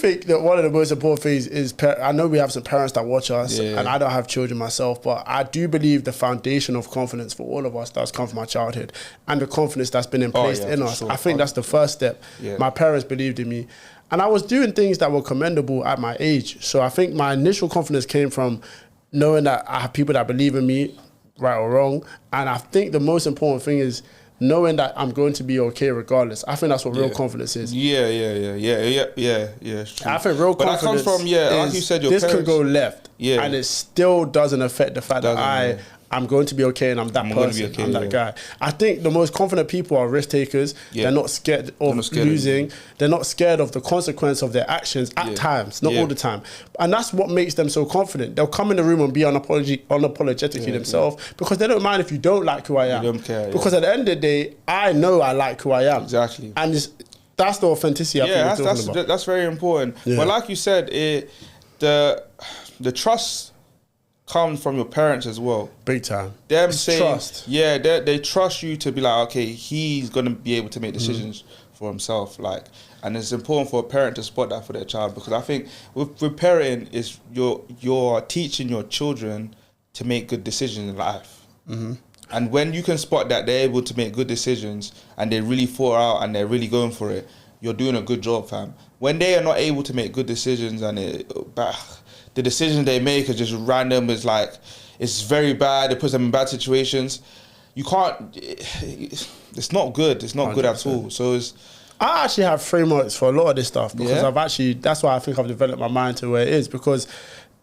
think that one of the most important things is, I know we have some parents that watch us, and I don't have children myself, but I do believe the foundation of confidence for all of us does come from our childhood, and the confidence that's been placed in us. Sure. I think that's the first step. Yeah. My parents believed in me, and I was doing things that were commendable at my age. So I think my initial confidence came from knowing that I have people that believe in me, right or wrong. And I think the most important thing is knowing that I'm going to be okay regardless. I think that's what real confidence is. Yeah. I think real confidence. But that comes from like you said, your this parents. Could go left, and it still doesn't affect the fact that I'm going to be okay and I'm that person. I'm that guy. I think the most confident people are risk takers. Yeah. They're not scared of losing. They're not scared of the consequence of their actions at times, not all the time. And that's what makes them so confident. They'll come in the room and be unapologetically themselves because they don't mind if you don't like who I am. You don't care. Because at the end of the day, I know I like who I am. Exactly. And that's the authenticity I think we're talking about. That's very important. Yeah. But like you said, the trust comes from your parents as well. Big time. Them saying, trust. Yeah, they trust you to be like, okay, he's going to be able to make decisions for himself. Like, and it's important for a parent to spot that for their child, because I think with parenting is you're teaching your children to make good decisions in life. And when you can spot that they're able to make good decisions and they really thought out and they're really going for it, you're doing a good job, fam. When they are not able to make good decisions and the decisions they make are just random, it's very bad, it puts them in bad situations, you can't, it's not good. It's not 100%. Good at all. So I actually have frameworks for a lot of this stuff because that's why I think I've developed my mind to where it is, because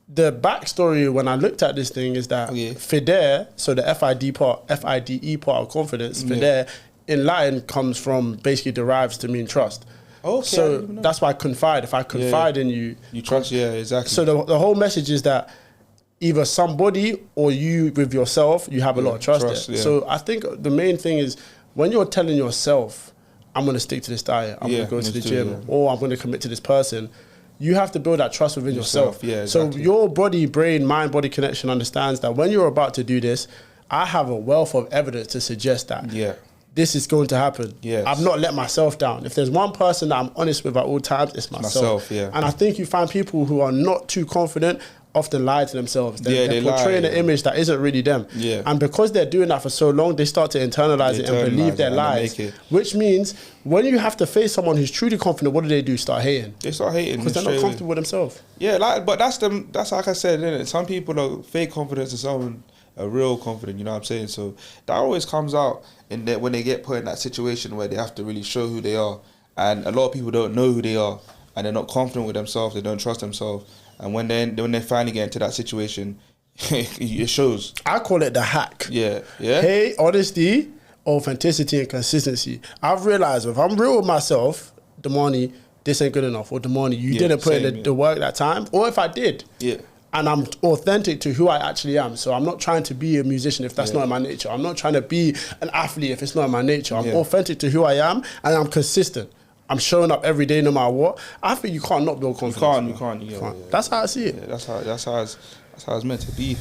the backstory when I looked at this thing is that FIDE, so the FIDE part of confidence, FIDE in Latin comes from, basically derives to mean trust. Okay, so that's why I confide. If I confide in you, you trust. Yeah, exactly. So the whole message is that either somebody or you with yourself, you have a lot of trust there. Yeah. So I think the main thing is when you're telling yourself, I'm going to stick to this diet, I'm going to go to the gym, or I'm going to commit to this person, you have to build that trust within yourself. Yeah, exactly. So your body, brain, mind-body connection understands that when you're about to do this, I have a wealth of evidence to suggest that. This is going to happen. Yes. I've not let myself down. If there's one person that I'm honest with at all times, it's myself. And I think you find people who are not too confident often lie to themselves. They're portraying an image that isn't really them. And because they're doing that for so long, they start to internalize it and believe their lies. Which means when you have to face someone who's truly confident, what do? Start hating. They start hating. Because they're not comfortable with themselves. Yeah, but that's like I said, isn't it? Some people are fake confidence and some are real confident, you know what I'm saying? So that always comes out when they get put in that situation where they have to really show who they are. And a lot of people don't know who they are and they're not confident with themselves, they don't trust themselves. And when they finally get into that situation, it shows. I call it the hack. Yeah. Hey, honesty, authenticity, and consistency. I've realized if I'm real with myself, Damani, this ain't good enough. Or Damani, you didn't put in the work that time. Or if I did. And I'm authentic to who I actually am. So I'm not trying to be a musician if that's not in my nature. I'm not trying to be an athlete if it's not in my nature. I'm authentic to who I am and I'm consistent. I'm showing up every day no matter what. I think you can't not build confidence. You can't. That's how I see it. That's how it's meant to be.